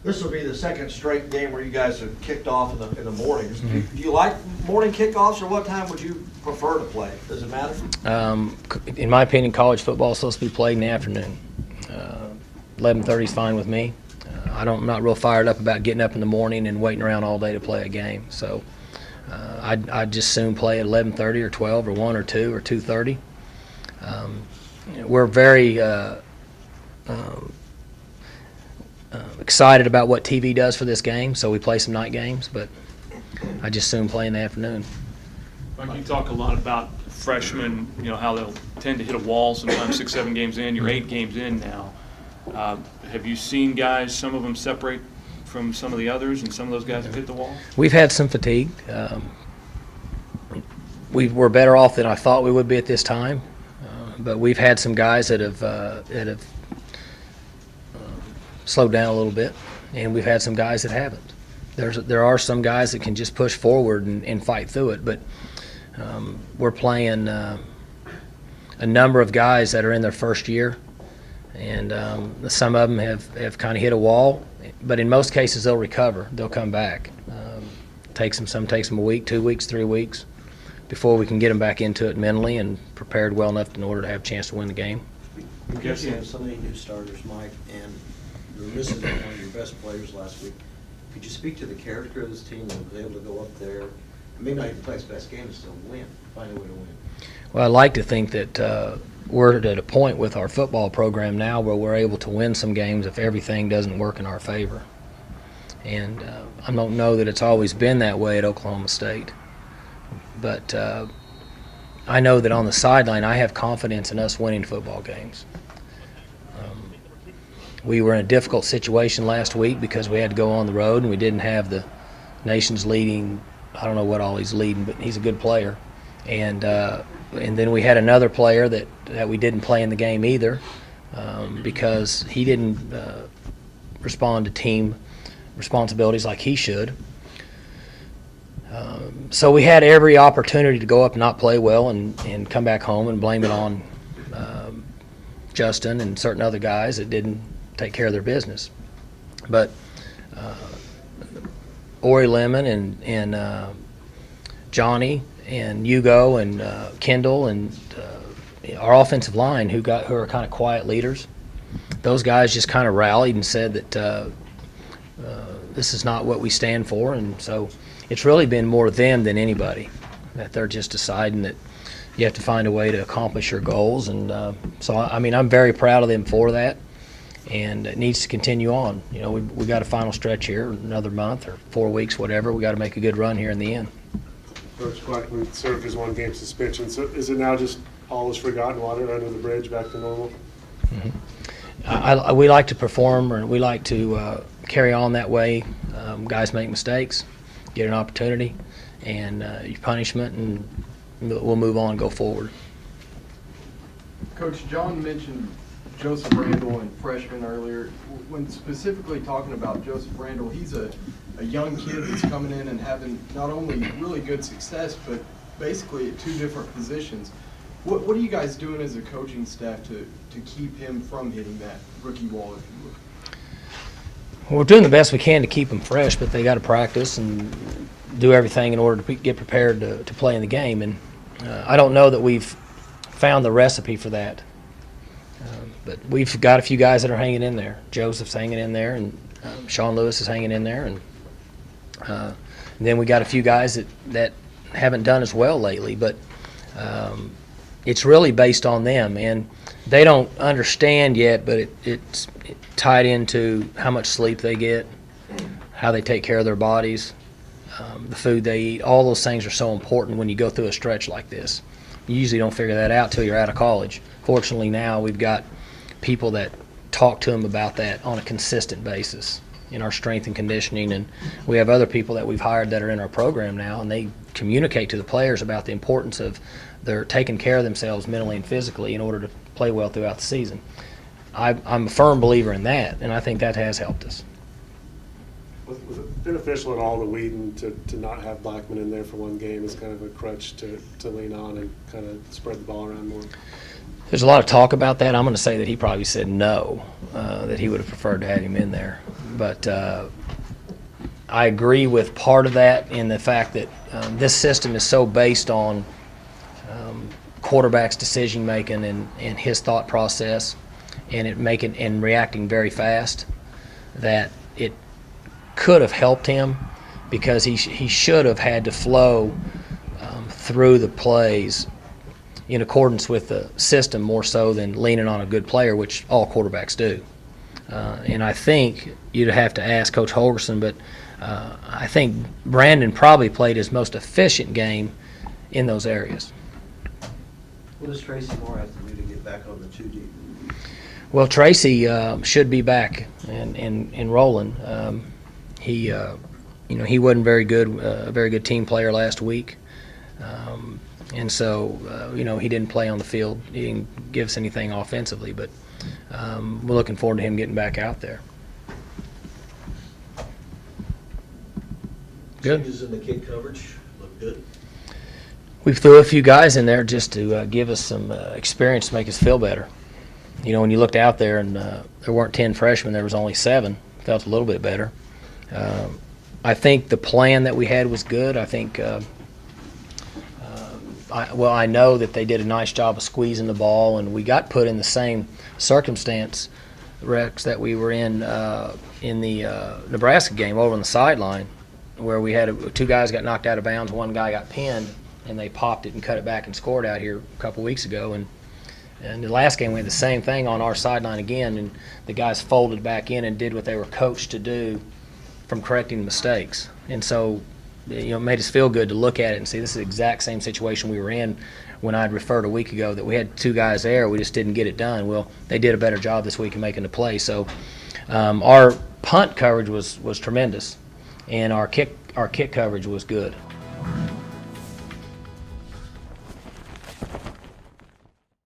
This will be the second straight game where you guys have kicked off in the mornings. Do you like morning kickoffs, or what time would you prefer to play? Does it matter? In my opinion, college football is supposed to be played in the afternoon. 11:30 is fine with me. I'm not real fired up about getting up in the morning and waiting around all day to play a game. So I'd just soon play at 11:30 or 12 or 1 or 2 or 2:30. We're very excited about what TV does for this game, so we play some night games, but I just soon play in the afternoon. Mike, you talk a lot about freshmen, how they'll tend to hit a wall sometimes 6, 7 games in. You're 8 games in now. Have you seen guys, some of them separate from some of the others, and some of those guys have hit the wall? We've had some fatigue. We're better off than I thought we would be at this time, but we've had some guys that have slowed down a little bit, and we've had some guys that haven't. There are some guys that can just push forward and fight through it, but we're playing a number of guys that are in their first year, and some of them have kind of hit a wall, but in most cases they'll recover. They'll come back. Some takes them a week, 2 weeks, 3 weeks before we can get them back into it mentally and prepared well enough in order to have a chance to win the game. You guys have so many new starters, Mike, and you're missing one of your best players last week. Could you speak to the character of this team that was able to go up there, and maybe not even play its best game, and still win, find a way to win? Well, I'd like to think that we're at a point with our football program now where we're able to win some games if everything doesn't work in our favor. And I don't know that it's always been that way at Oklahoma State. But I know that on the sideline I have confidence in us winning football games. We were in a difficult situation last week because we had to go on the road and we didn't have the nation's leading, I don't know what all he's leading, but he's a good player. And then we had another player that we didn't play in the game either because he didn't respond to team responsibilities like he should. So we had every opportunity to go up and not play well and come back home and blame it on Justin and certain other guys that didn't take care of their business. But Ori Lemon and Johnny and Hugo and Kendall and our offensive line who are kind of quiet leaders, those guys just kind of rallied and said that this is not what we stand for, and so it's really been more them than anybody, that they're just deciding that you have to find a way to accomplish your goals. And so, I mean, I'm very proud of them for that, and it needs to continue on. We got a final stretch here, another month or 4 weeks, whatever. We got to make a good run here in the end. Coach Blackmon served his 1-game suspension. So is it now just all is forgotten, water under the bridge, back to normal? Mm-hmm. We like to perform, or we like to carry on that way. Guys make mistakes, get an opportunity, and your punishment, and we'll move on and go forward. Coach, John mentioned Joseph Randall and freshman earlier. When specifically talking about Joseph Randall, he's a young kid that's coming in and having not only really good success, but basically at 2 different positions. What are you guys doing as a coaching staff to keep him from hitting that rookie wall, if you will? Well, we're doing the best we can to keep them fresh, but they got to practice and do everything in order to get prepared to play in the game. And I don't know that we've found the recipe for that. But we've got a few guys that are hanging in there. Joseph's hanging in there, and Sean Lewis is hanging in there. And then we got a few guys that haven't done as well lately. But it's really based on them. And they don't understand yet, but it's tied into how much sleep they get, how they take care of their bodies, the food they eat. All those things are so important when you go through a stretch like this. You usually don't figure that out till you're out of college. Fortunately now we've got people that talk to them about that on a consistent basis in our strength and conditioning, and we have other people that we've hired that are in our program now, and they communicate to the players about the importance of their taking care of themselves mentally and physically in order to play well throughout the season. I'm a firm believer in that, and I think that has helped us. Was it beneficial at all to Weeden to not have Blackmon in there for 1 game as kind of a crutch to lean on and kind of spread the ball around more? There's a lot of talk about that. I'm going to say that he probably said no, that he would have preferred to have him in there. But I agree with part of that in the fact that this system is so based on quarterback's decision making and his thought process, and reacting very fast, that it could have helped him because he should have had to flow through the plays in accordance with the system more so than leaning on a good player, which all quarterbacks do. And I think you'd have to ask Coach Holgerson, but I think Brandon probably played his most efficient game in those areas. What does Tracy Moore have to do to get back on the 2 deep? Well, Tracy should be back and rolling. He wasn't very good, a very good team player last week. And so, he didn't play on the field. He didn't give us anything offensively, but we're looking forward to him getting back out there. Good. Changes in the kick coverage look good. We threw a few guys in there just to give us some experience to make us feel better. When you looked out there and there weren't 10 freshmen, there was only 7. Felt a little bit better. I think the plan that we had was good. I think, I know that they did a nice job of squeezing the ball, and we got put in the same circumstance, Rex, that we were in the Nebraska game over on the sideline, where we had 2 guys got knocked out of bounds, 1 guy got pinned, and they popped it and cut it back and scored out here a couple weeks ago. And the last game we had the same thing on our sideline again, and the guys folded back in and did what they were coached to do from correcting mistakes. And so, it made us feel good to look at it and see this is the exact same situation we were in when I'd referred a week ago that we had 2 guys there, we just didn't get it done. Well, they did a better job this week in making the play. So our punt coverage was tremendous, and our kick coverage was good.